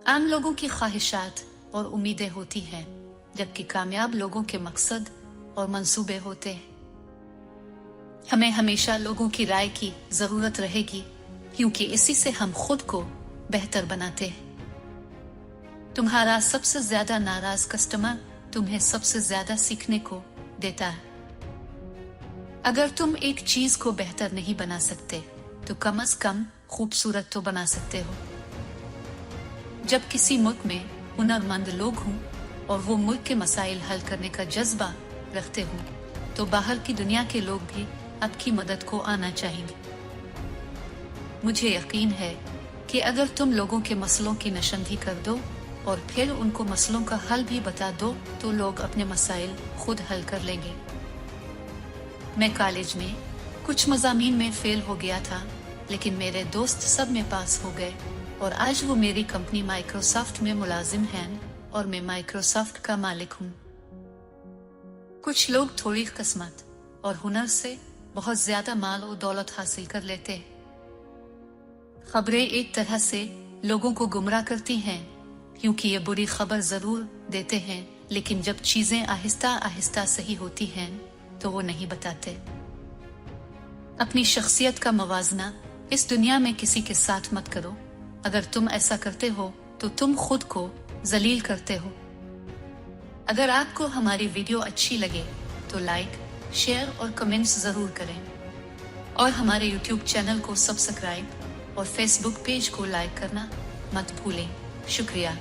आम लोगों की ख्वाहिशात और उम्मीदें होती हैं, जबकि कामयाब लोगों के मकसद और मंसूबे होते हैं। हमें हमेशा लोगों की राय की जरूरत रहेगी, क्योंकि इसी से हम खुद को बेहतर बनाते हैं। तुम्हारा सबसे ज्यादा नाराज कस्टमर तुम्हें सबसे ज्यादा सीखने को देता है। अगर तुम एक चीज को बेहतर नहीं बना सकते, तो कम से कम खूबसूरत तो बना सकते हो। जब किसी मुल्क में हुनरमंद लोग हों और वो मुल्क के मसाइल हल करने का जज्बा रखते हों, तो बाहर की दुनिया के लोग भी आपकी मदद को आना चाहेंगे। मुझे यकीन है कि अगर तुम लोगों के मसलों की नशंदी कर दो और फिर उनको मसलों का हल भी बता दो, तो लोग अपने मसाइल खुद हल कर लेंगे। मैं कॉलेज में कुछ मज़ामीन में फेल हो गया था, लेकिन मेरे दोस्त सब में पास हो गए और आज वो मेरी कंपनी माइक्रोसॉफ्ट में मुलाजिम हैं और मैं माइक्रोसॉफ्ट का मालिक हूँ। कुछ लोग थोड़ी किस्मत और हुनर से बहुत ज्यादा माल और दौलत हासिल कर लेते हैं। खबरें एक तरह से लोगों को गुमराह करती हैं, क्योंकि ये बुरी खबर जरूर देते हैं, लेकिन जब चीजें आहिस्ता आहिस्ता सही होती हैं तो वो नहीं बताते। अपनी शख्सियत का मवाजना इस दुनिया में किसी के साथ मत करो। अगर तुम ऐसा करते हो तो तुम खुद को जलील करते हो। अगर आपको हमारी वीडियो अच्छी लगे तो लाइक, शेयर और कमेंट्स जरूर करें और हमारे YouTube चैनल को सब्सक्राइब और Facebook पेज को लाइक करना मत भूलें। शुक्रिया।